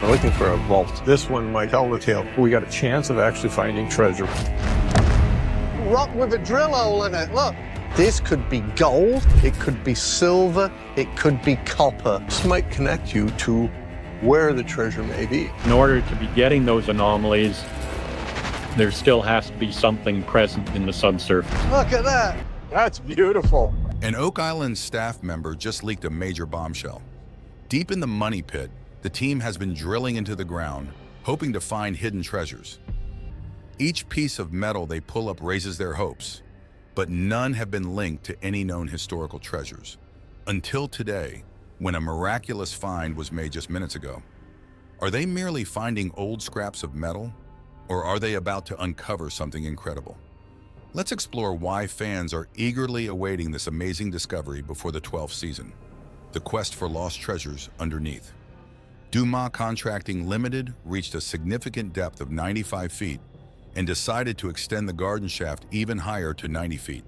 looking for a vault. This one might tell the tale. We got a chance of actually finding treasure. Rock with a drill hole in it, look. This could be gold, it could be silver, it could be copper. This might connect you to where the treasure may be. In order to be getting those anomalies, there still has to be something present in the subsurface. Look at that. That's beautiful. An Oak Island staff member just leaked a major bombshell. Deep in the money pit, the team has been drilling into the ground, hoping to find hidden treasures. Each piece of metal they pull up raises their hopes, but none have been linked to any known historical treasures. Until today, when a miraculous find was made just minutes ago. Are they merely finding old scraps of metal, or are they about to uncover something incredible? Let's explore why fans are eagerly awaiting this amazing discovery before the 12th season, the quest for lost treasures underneath. Dumas Contracting Limited reached a significant depth of 95 feet and decided to extend the garden shaft even higher to 90 feet.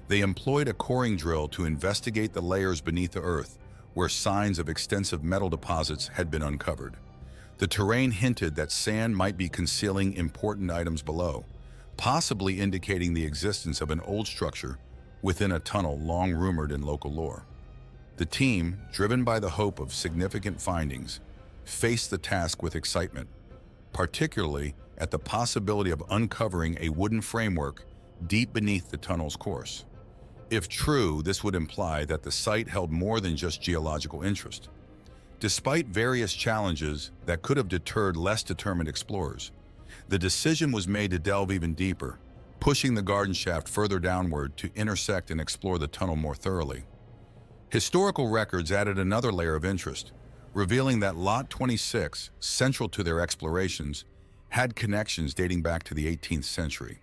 They employed a coring drill to investigate the layers beneath the earth where signs of extensive metal deposits had been uncovered. The terrain hinted that sand might be concealing important items below, possibly indicating the existence of an old structure within a tunnel long rumored in local lore. The team, driven by the hope of significant findings, faced the task with excitement, particularly at the possibility of uncovering a wooden framework deep beneath the tunnel's course. If true, this would imply that the site held more than just geological interest. Despite various challenges that could have deterred less determined explorers, the decision was made to delve even deeper, pushing the garden shaft further downward to intersect and explore the tunnel more thoroughly. Historical records added another layer of interest, revealing that Lot 26, central to their explorations, had connections dating back to the 18th century.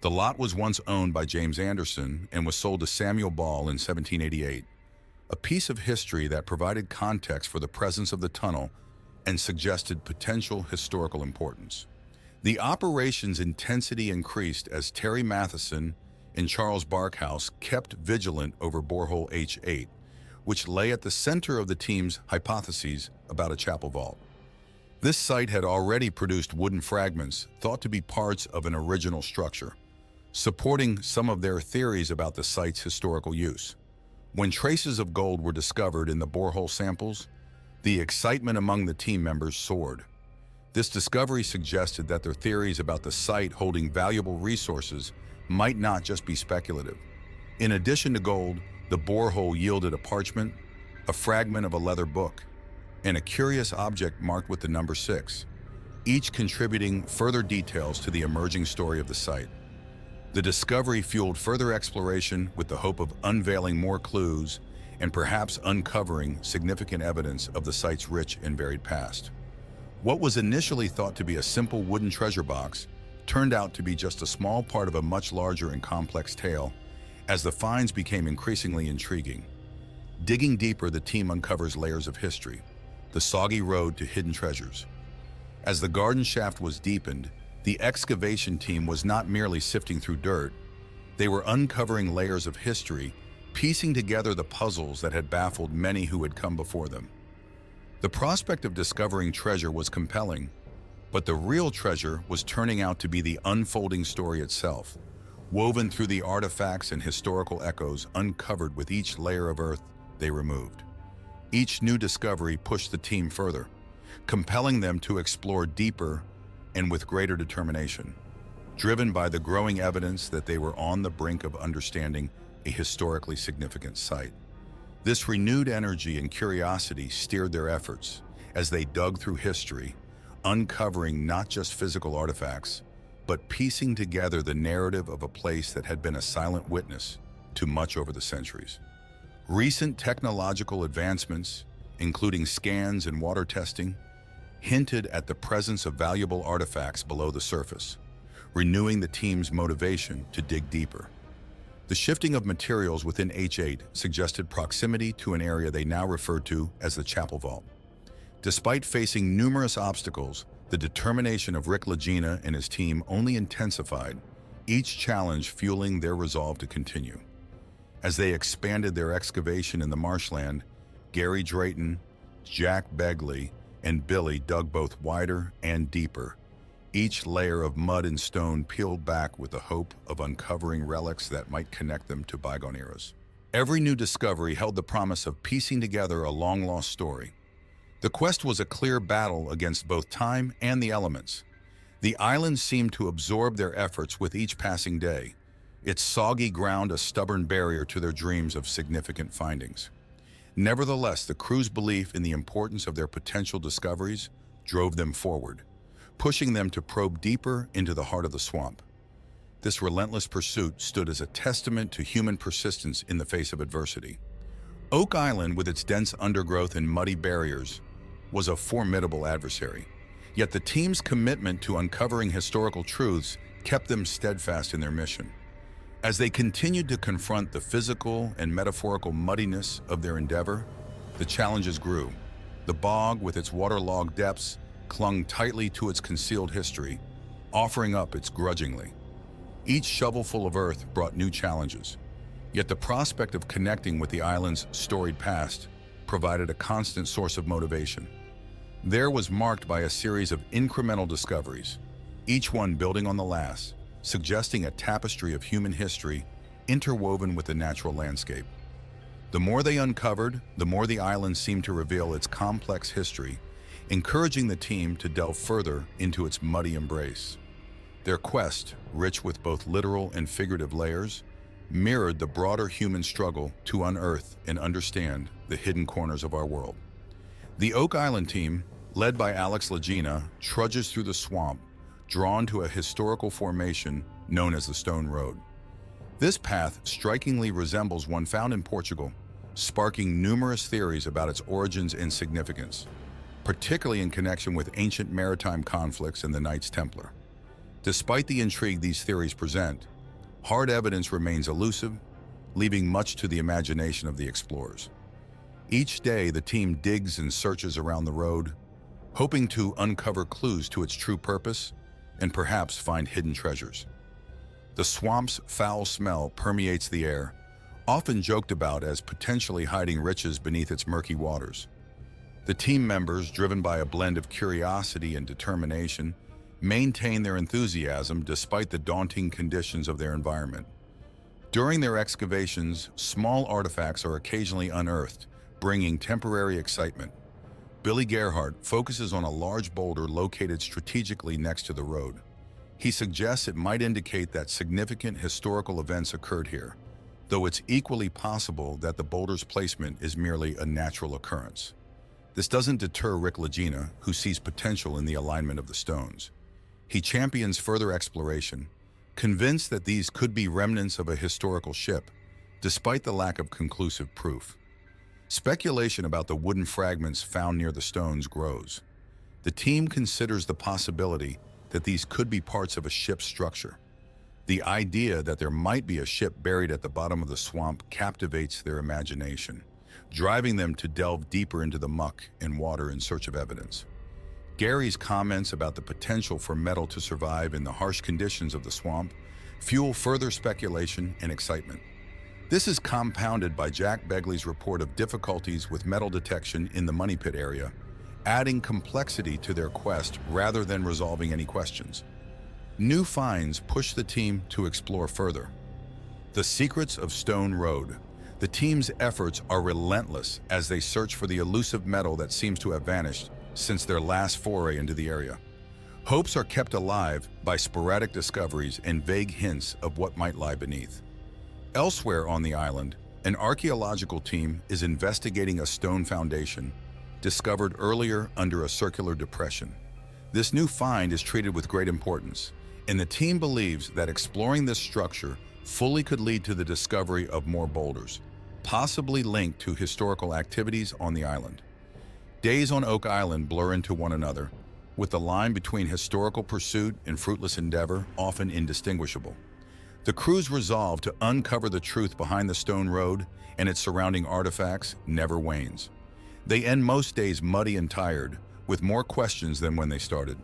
The lot was once owned by James Anderson and was sold to Samuel Ball in 1788, a piece of history that provided context for the presence of the tunnel and suggested potential historical importance. The operation's intensity increased as Terry Matheson and Charles Barkhouse kept vigilant over borehole H8, which lay at the center of the team's hypotheses about a chapel vault. This site had already produced wooden fragments thought to be parts of an original structure, supporting some of their theories about the site's historical use. When traces of gold were discovered in the borehole samples, the excitement among the team members soared. This discovery suggested that their theories about the site holding valuable resources might not just be speculative. In addition to gold, the borehole yielded a parchment, a fragment of a leather book, and a curious object marked with the number 6, each contributing further details to the emerging story of the site. The discovery fueled further exploration with the hope of unveiling more clues and perhaps uncovering significant evidence of the site's rich and varied past. What was initially thought to be a simple wooden treasure box turned out to be just a small part of a much larger and complex tale as the finds became increasingly intriguing. Digging deeper, the team uncovers layers of history, the soggy road to hidden treasures. As the garden shaft was deepened, the excavation team was not merely sifting through dirt. They were uncovering layers of history, piecing together the puzzles that had baffled many who had come before them. The prospect of discovering treasure was compelling, but the real treasure was turning out to be the unfolding story itself, woven through the artifacts and historical echoes uncovered with each layer of earth they removed. Each new discovery pushed the team further, compelling them to explore deeper and with greater determination, driven by the growing evidence that they were on the brink of understanding a historically significant site. This renewed energy and curiosity steered their efforts as they dug through history, uncovering not just physical artifacts, but piecing together the narrative of a place that had been a silent witness to much over the centuries. Recent technological advancements, including scans and water testing, hinted at the presence of valuable artifacts below the surface, renewing the team's motivation to dig deeper. The shifting of materials within H8 suggested proximity to an area they now referred to as the Chapel Vault. Despite facing numerous obstacles, the determination of Rick Legina and his team only intensified, each challenge fueling their resolve to continue. As they expanded their excavation in the marshland, Gary Drayton, Jack Begley, and Billy dug both wider and deeper, each layer of mud and stone peeled back with the hope of uncovering relics that might connect them to bygone eras. Every new discovery held the promise of piecing together a long-lost story. The quest was a clear battle against both time and the elements. The island seemed to absorb their efforts with each passing day, its soggy ground a stubborn barrier to their dreams of significant findings. Nevertheless, the crew's belief in the importance of their potential discoveries drove them forward, pushing them to probe deeper into the heart of the swamp. This relentless pursuit stood as a testament to human persistence in the face of adversity. Oak Island, with its dense undergrowth and muddy barriers, was a formidable adversary. Yet the team's commitment to uncovering historical truths kept them steadfast in their mission. As they continued to confront the physical and metaphorical muddiness of their endeavor, the challenges grew. The bog, with its waterlogged depths, clung tightly to its concealed history, offering up its grudgingly. Each shovelful of earth brought new challenges, yet the prospect of connecting with the island's storied past provided a constant source of motivation. There was marked by a series of incremental discoveries, each one building on the last, suggesting a tapestry of human history interwoven with the natural landscape. The more they uncovered, the more the island seemed to reveal its complex history, encouraging the team to delve further into its muddy embrace. Their quest, rich with both literal and figurative layers, mirrored the broader human struggle to unearth and understand the hidden corners of our world. The Oak Island team, led by Alex Legina, trudges through the swamp, drawn to a historical formation known as the Stone Road. This path strikingly resembles one found in Portugal, sparking numerous theories about its origins and significance, particularly in connection with ancient maritime conflicts and the Knights Templar. Despite the intrigue these theories present, hard evidence remains elusive, leaving much to the imagination of the explorers. Each day, the team digs and searches around the road, hoping to uncover clues to its true purpose and perhaps find hidden treasures. The swamp's foul smell permeates the air, often joked about as potentially hiding riches beneath its murky waters. The team members, driven by a blend of curiosity and determination, maintain their enthusiasm despite the daunting conditions of their environment. During their excavations, small artifacts are occasionally unearthed, bringing temporary excitement. Billy Gerhardt focuses on a large boulder located strategically next to the road. He suggests it might indicate that significant historical events occurred here, though it's equally possible that the boulder's placement is merely a natural occurrence. This doesn't deter Rick Legina, who sees potential in the alignment of the stones. He champions further exploration, convinced that these could be remnants of a historical ship, despite the lack of conclusive proof. Speculation about the wooden fragments found near the stones grows. The team considers the possibility that these could be parts of a ship's structure. The idea that there might be a ship buried at the bottom of the swamp captivates their imagination, driving them to delve deeper into the muck and water in search of evidence. Gary's comments about the potential for metal to survive in the harsh conditions of the swamp fuel further speculation and excitement. This is compounded by Jack Begley's report of difficulties with metal detection in the Money Pit area, adding complexity to their quest rather than resolving any questions. New finds push the team to explore further. The secrets of Stone Road. The team's efforts are relentless as they search for the elusive metal that seems to have vanished since their last foray into the area. Hopes are kept alive by sporadic discoveries and vague hints of what might lie beneath. Elsewhere on the island, an archaeological team is investigating a stone foundation discovered earlier under a circular depression. This new find is treated with great importance, and the team believes that exploring this structure fully could lead to the discovery of more boulders, possibly linked to historical activities on the island. Days on Oak Island blur into one another, with the line between historical pursuit and fruitless endeavor often indistinguishable. The crew's resolve to uncover the truth behind the Stone Road and its surrounding artifacts never wanes. They end most days muddy and tired, with more questions than when they started.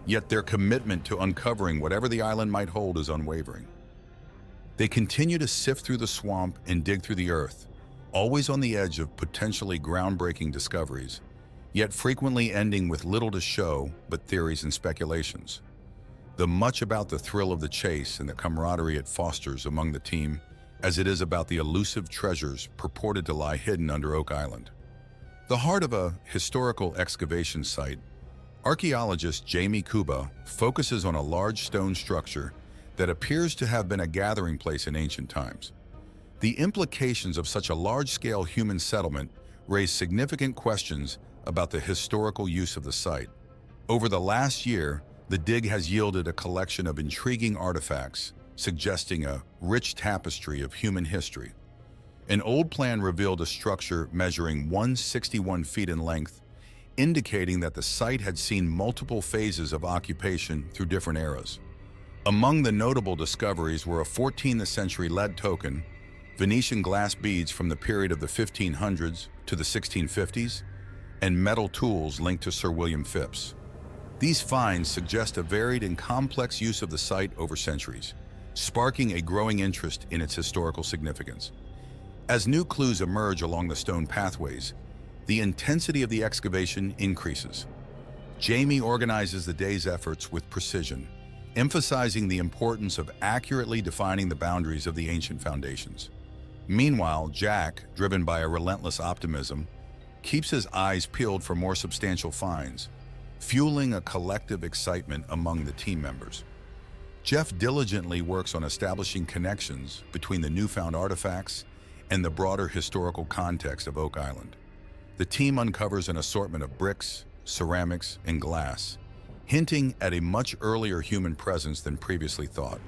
Yet their commitment to uncovering whatever the island might hold is unwavering. They continue to sift through the swamp and dig through the earth, always on the edge of potentially groundbreaking discoveries. yet frequently ending with little to show but theories and speculations. The much about the thrill of the chase and the camaraderie it fosters among the team as it is about the elusive treasures purported to lie hidden under Oak Island. The heart of a historical excavation site, archaeologist Jamie Kuba focuses on a large stone structure that appears to have been a gathering place in ancient times. The implications of such a large-scale human settlement raise significant questions about the historical use of the site. Over the last year, the dig has yielded a collection of intriguing artifacts, suggesting a rich tapestry of human history. An old plan revealed a structure measuring 161 feet in length, indicating that the site had seen multiple phases of occupation through different eras. Among the notable discoveries were a 14th century lead token, Venetian glass beads from the period of the 1500s to the 1650s, and metal tools linked to Sir William Phipps. These finds suggest a varied and complex use of the site over centuries, sparking a growing interest in its historical significance. As new clues emerge along the stone pathways, the intensity of the excavation increases. Jamie organizes the day's efforts with precision, emphasizing the importance of accurately defining the boundaries of the ancient foundations. Meanwhile, Jack, driven by a relentless optimism, keeps his eyes peeled for more substantial finds, fueling a collective excitement among the team members. Jeff diligently works on establishing connections between the newfound artifacts and the broader historical context of Oak Island. The team uncovers an assortment of bricks, ceramics, and glass, hinting at a much earlier human presence than previously thought.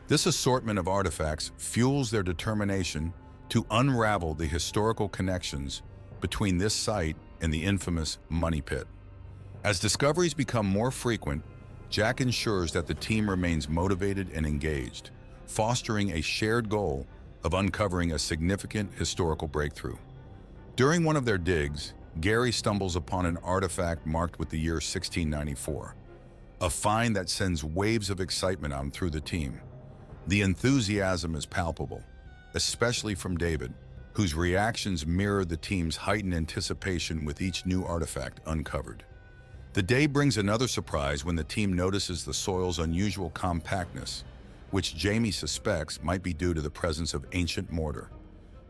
This assortment of artifacts fuels their determination to unravel the historical connections between this site and the infamous Money Pit. As discoveries become more frequent, Jack ensures that the team remains motivated and engaged, fostering a shared goal of uncovering a significant historical breakthrough. During one of their digs, Gary stumbles upon an artifact marked with the year 1694, a find that sends waves of excitement on through the team. The enthusiasm is palpable, especially from David, whose reactions mirror the team's heightened anticipation with each new artifact uncovered. The day brings another surprise when the team notices the soil's unusual compactness, which Jamie suspects might be due to the presence of ancient mortar.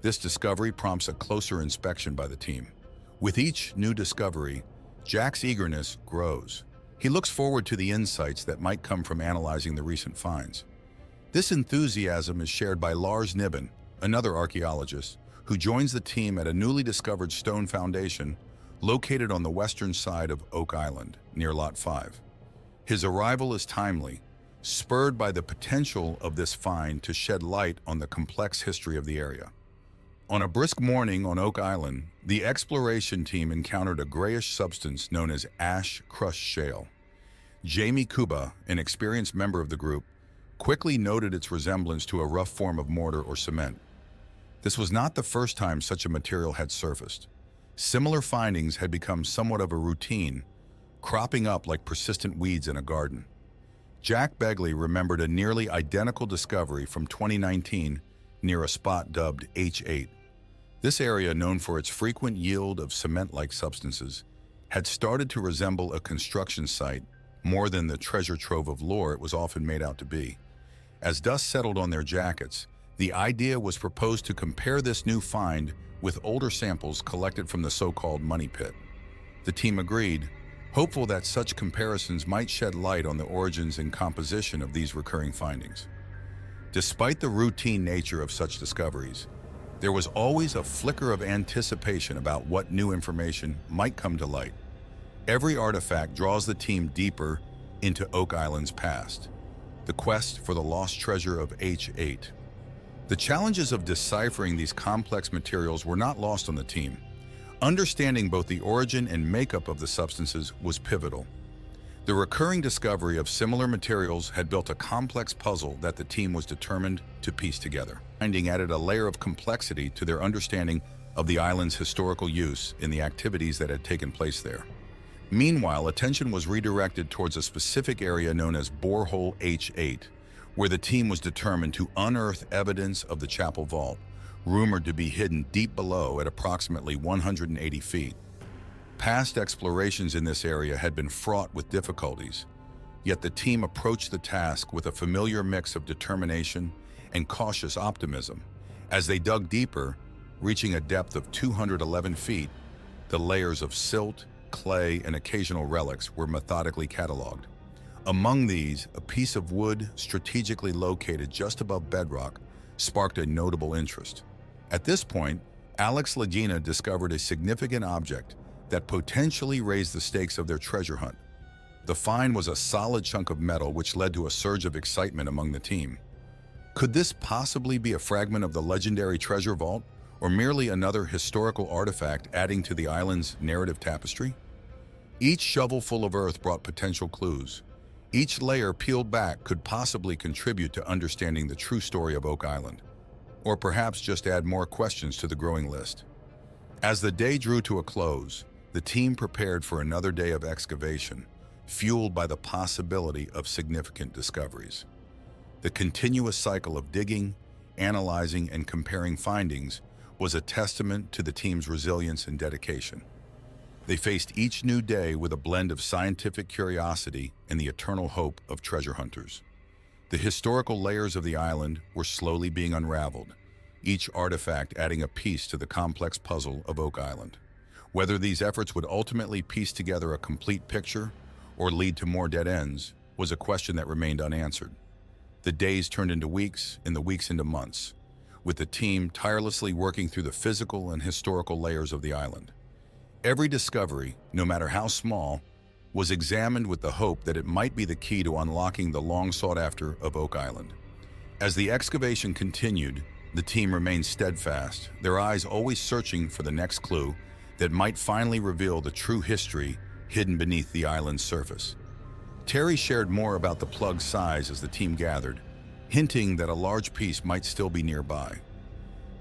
This discovery prompts a closer inspection by the team. With each new discovery, Jack's eagerness grows. He looks forward to the insights that might come from analyzing the recent finds. This enthusiasm is shared by Lars Niben, another archaeologist, who joins the team at a newly discovered stone foundation located on the western side of Oak Island, near Lot 5. His arrival is timely, spurred by the potential of this find to shed light on the complex history of the area. On a brisk morning on Oak Island, the exploration team encountered a grayish substance known as ash-crushed shale. Jamie Kuba, an experienced member of the group, quickly noted its resemblance to a rough form of mortar or cement. This was not the first time such a material had surfaced. Similar findings had become somewhat of a routine, cropping up like persistent weeds in a garden. Jack Begley remembered a nearly identical discovery from 2019 near a spot dubbed H8. This area, known for its frequent yield of cement-like substances, had started to resemble a construction site more than the treasure trove of lore it was often made out to be. As dust settled on their jackets, the idea was proposed to compare this new find with older samples collected from the so-called Money Pit. The team agreed, hopeful that such comparisons might shed light on the origins and composition of these recurring findings. Despite the routine nature of such discoveries, there was always a flicker of anticipation about what new information might come to light. Every artifact draws the team deeper into Oak Island's past, the quest for the lost treasure of H8. The challenges of deciphering these complex materials were not lost on the team. Understanding both the origin and makeup of the substances was pivotal. The recurring discovery of similar materials had built a complex puzzle that the team was determined to piece together. Finding added a layer of complexity to their understanding of the island's historical use in the activities that had taken place there. Meanwhile, attention was redirected towards a specific area known as Borehole H8, where the team was determined to unearth evidence of the chapel vault, rumored to be hidden deep below at approximately 180 feet. Past explorations in this area had been fraught with difficulties, yet the team approached the task with a familiar mix of determination and cautious optimism. As they dug deeper, reaching a depth of 211 feet, the layers of silt, clay, and occasional relics were methodically cataloged. Among these, a piece of wood strategically located just above bedrock sparked a notable interest. At this point, Alex Lagina discovered a significant object that potentially raised the stakes of their treasure hunt. The find was a solid chunk of metal which led to a surge of excitement among the team. Could this possibly be a fragment of the legendary treasure vault, or merely another historical artifact adding to the island's narrative tapestry? Each shovelful of earth brought potential clues. Each layer peeled back could possibly contribute to understanding the true story of Oak Island, or perhaps just add more questions to the growing list. As the day drew to a close, the team prepared for another day of excavation, fueled by the possibility of significant discoveries. The continuous cycle of digging, analyzing, and comparing findings was a testament to the team's resilience and dedication. They faced each new day with a blend of scientific curiosity and the eternal hope of treasure hunters. The historical layers of the island were slowly being unraveled, each artifact adding a piece to the complex puzzle of Oak Island. Whether these efforts would ultimately piece together a complete picture or lead to more dead ends was a question that remained unanswered. The days turned into weeks and the weeks into months, with the team tirelessly working through the physical and historical layers of the island. Every discovery, no matter how small, was examined with the hope that it might be the key to unlocking the long-sought-after of Oak Island. As the excavation continued, the team remained steadfast, their eyes always searching for the next clue that might finally reveal the true history hidden beneath the island's surface. Terry shared more about the plug's size as the team gathered, hinting that a large piece might still be nearby.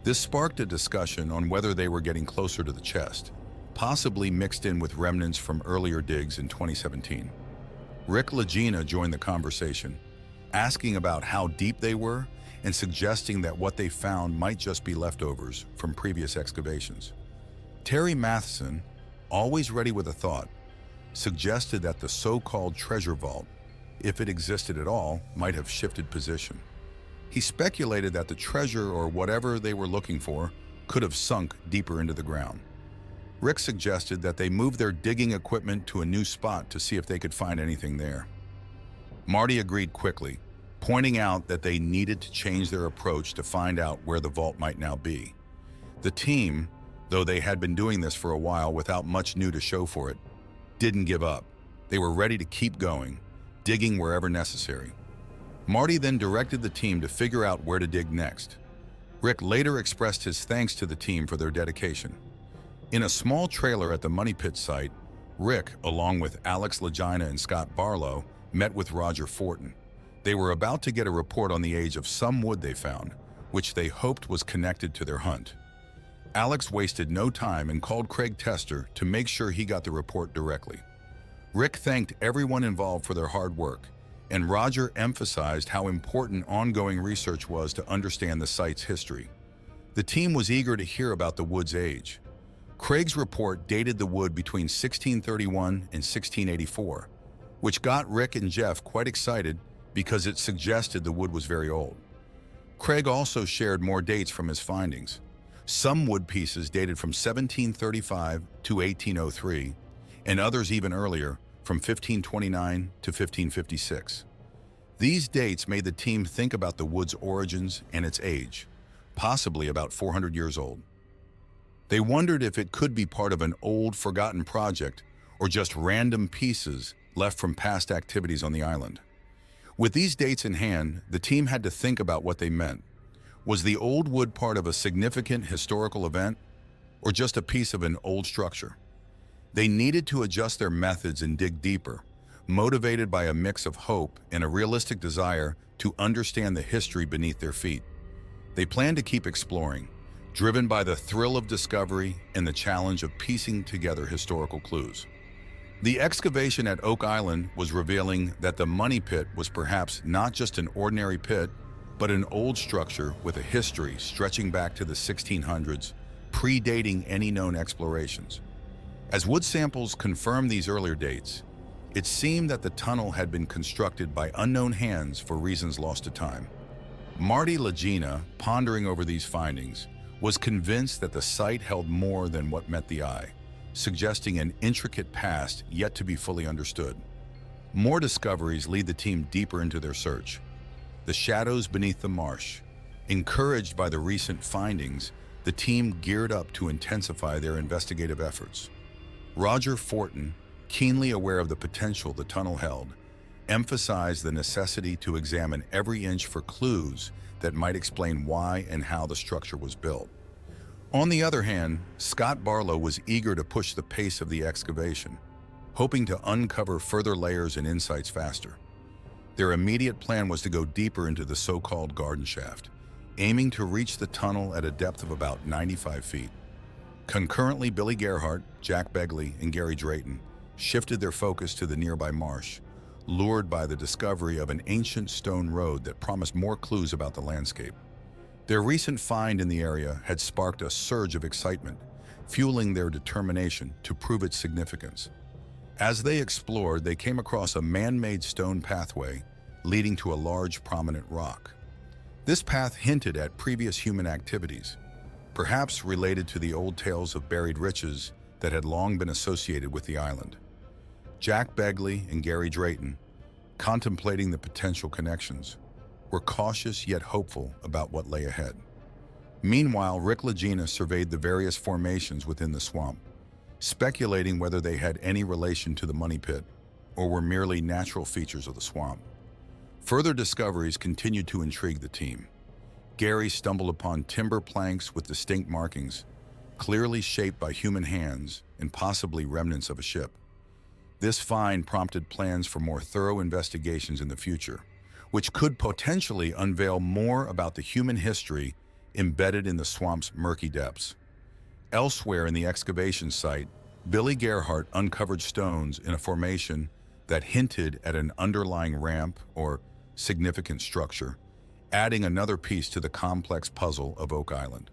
This sparked a discussion on whether they were getting closer to the chest, possibly mixed in with remnants from earlier digs in 2017. Rick Lagina joined the conversation, asking about how deep they were and suggesting that what they found might just be leftovers from previous excavations. Terry Matheson, always ready with a thought, suggested that the so-called treasure vault, if it existed at all, might have shifted position. He speculated that the treasure, or whatever they were looking for, could have sunk deeper into the ground. Rick suggested that they move their digging equipment to a new spot to see if they could find anything there. Marty agreed quickly, pointing out that they needed to change their approach to find out where the vault might now be. The team, though they had been doing this for a while without much new to show for it, didn't give up. They were ready to keep going, digging wherever necessary. Marty then directed the team to figure out where to dig next. Rick later expressed his thanks to the team for their dedication. In a small trailer at the Money Pit site, Rick, along with Alex Lagina and Scott Barlow, met with Roger Fortin. They were about to get a report on the age of some wood they found, which they hoped was connected to their hunt. Alex wasted no time and called Craig Tester to make sure he got the report directly. Rick thanked everyone involved for their hard work, and Roger emphasized how important ongoing research was to understand the site's history. The team was eager to hear about the wood's age. Craig's report dated the wood between 1631 and 1684, which got Rick and Jeff quite excited because it suggested the wood was very old. Craig also shared more dates from his findings. Some wood pieces dated from 1735 to 1803, and others even earlier, from 1529 to 1556. These dates made the team think about the wood's origins and its age, possibly about 400 years old. They wondered if it could be part of an old, forgotten project or just random pieces left from past activities on the island. With these dates in hand, the team had to think about what they meant. Was the old wood part of a significant historical event, or just a piece of an old structure? They needed to adjust their methods and dig deeper, motivated by a mix of hope and a realistic desire to understand the history beneath their feet. They planned to keep exploring, driven by the thrill of discovery and the challenge of piecing together historical clues. The excavation at Oak Island was revealing that the Money Pit was perhaps not just an ordinary pit, but an old structure with a history stretching back to the 1600s, predating any known explorations. As wood samples confirmed these earlier dates, it seemed that the tunnel had been constructed by unknown hands for reasons lost to time. Marty Lagina, pondering over these findings, was convinced that the site held more than what met the eye, suggesting an intricate past yet to be fully understood. More discoveries lead the team deeper into their search. The shadows beneath the marsh. Encouraged by the recent findings, the team geared up to intensify their investigative efforts. Roger Fortin, keenly aware of the potential the tunnel held, emphasized the necessity to examine every inch for clues that might explain why and how the structure was built. On the other hand, Scott Barlow was eager to push the pace of the excavation, hoping to uncover further layers and insights faster. Their immediate plan was to go deeper into the so-called garden shaft, aiming to reach the tunnel at a depth of about 95 feet. Concurrently, Billy Gerhardt, Jack Begley, and Gary Drayton shifted their focus to the nearby marsh, lured by the discovery of an ancient stone road that promised more clues about the landscape. Their recent find in the area had sparked a surge of excitement, fueling their determination to prove its significance. As they explored, they came across a man-made stone pathway leading to a large, prominent rock. This path hinted at previous human activities, perhaps related to the old tales of buried riches that had long been associated with the island. Jack Begley and Gary Drayton, contemplating the potential connections, were cautious yet hopeful about what lay ahead. Meanwhile, Rick Lagina surveyed the various formations within the swamp, speculating whether they had any relation to the money pit or were merely natural features of the swamp. Further discoveries continued to intrigue the team. Gary stumbled upon timber planks with distinct markings, clearly shaped by human hands and possibly remnants of a ship. This find prompted plans for more thorough investigations in the future, which could potentially unveil more about the human history embedded in the swamp's murky depths. Elsewhere in the excavation site, Billy Gerhardt uncovered stones in a formation that hinted at an underlying ramp or significant structure, adding another piece to the complex puzzle of Oak Island.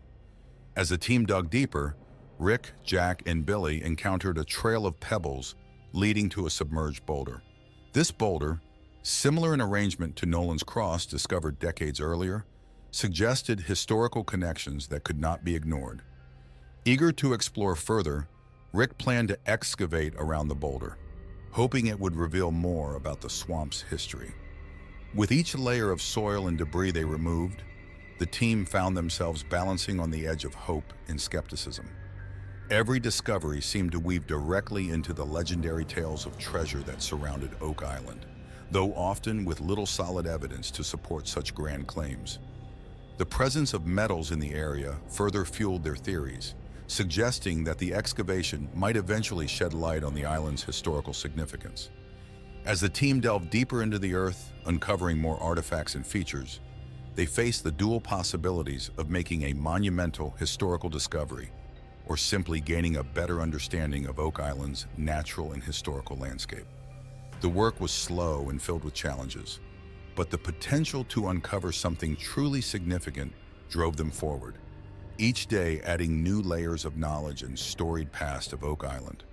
As the team dug deeper, Rick, Jack, and Billy encountered a trail of pebbles leading to a submerged boulder. This boulder, similar in arrangement to Nolan's Cross discovered decades earlier, suggested historical connections that could not be ignored. Eager to explore further, Rick planned to excavate around the boulder, hoping it would reveal more about the swamp's history. With each layer of soil and debris they removed, the team found themselves balancing on the edge of hope and skepticism. Every discovery seemed to weave directly into the legendary tales of treasure that surrounded Oak Island, though often with little solid evidence to support such grand claims. The presence of metals in the area further fueled their theories, suggesting that the excavation might eventually shed light on the island's historical significance. As the team delved deeper into the earth, uncovering more artifacts and features, they faced the dual possibilities of making a monumental historical discovery or simply gaining a better understanding of Oak Island's natural and historical landscape. The work was slow and filled with challenges, but the potential to uncover something truly significant drove them forward, each day adding new layers of knowledge and storied past of Oak Island.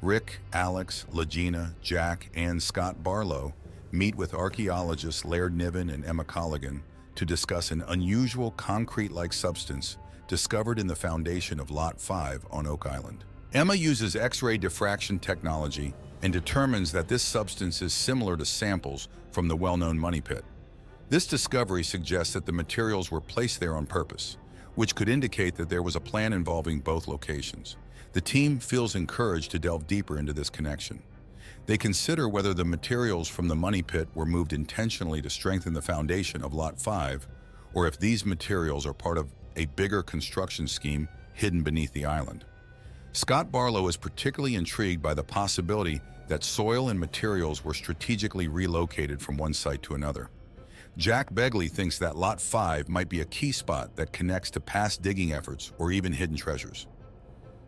Rick, Alex, Lagina, Jack, and Scott Barlow meet with archaeologists Laird Niven and Emma Colligan to discuss an unusual concrete-like substance discovered in the foundation of Lot 5 on Oak Island. Emma uses X-ray diffraction technology and determines that this substance is similar to samples from the well-known money pit. This discovery suggests that the materials were placed there on purpose, which could indicate that there was a plan involving both locations. The team feels encouraged to delve deeper into this connection. They consider whether the materials from the money pit were moved intentionally to strengthen the foundation of Lot 5, or if these materials are part of a bigger construction scheme hidden beneath the island. Scott Barlow is particularly intrigued by the possibility that soil and materials were strategically relocated from one site to another. Jack Begley thinks that Lot 5 might be a key spot that connects to past digging efforts or even hidden treasures.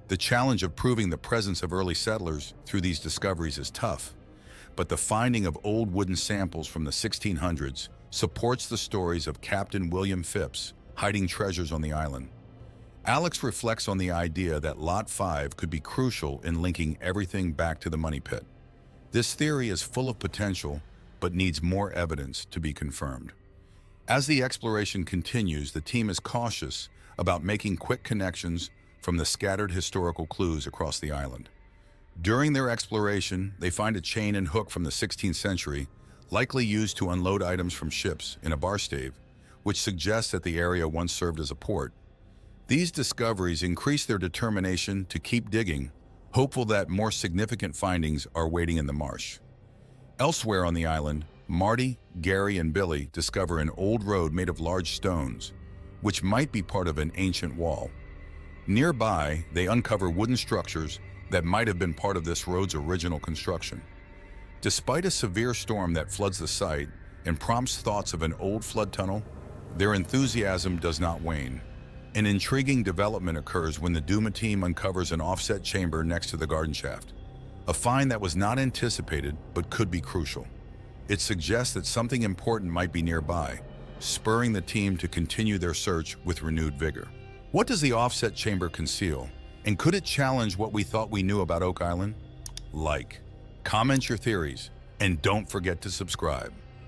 The challenge of proving the presence of early settlers through these discoveries is tough, but the finding of old wooden samples from the 1600s supports the stories of Captain William Phipps hiding treasures on the island. Alex reflects on the idea that Lot 5 could be crucial in linking everything back to the money pit. This theory is full of potential, but needs more evidence to be confirmed. As the exploration continues, the team is cautious about making quick connections from the scattered historical clues across the island. During their exploration, they find a chain and hook from the 16th century, likely used to unload items from ships in a bar stave, which suggests that the area once served as a port. These discoveries increase their determination to keep digging, hopeful that more significant findings are waiting in the marsh. Elsewhere on the island, Marty, Gary, and Billy discover an old road made of large stones, which might be part of an ancient wall. Nearby, they uncover wooden structures that might have been part of this road's original construction. Despite a severe storm that floods the site and prompts thoughts of an old flood tunnel, their enthusiasm does not wane. An intriguing development occurs when the Duma team uncovers an offset chamber next to the garden shaft, a find that was not anticipated but could be crucial. It suggests that something important might be nearby, spurring the team to continue their search with renewed vigor. What does the offset chamber conceal, and could it challenge what we thought we knew about Oak Island? Like, comment your theories, and don't forget to subscribe.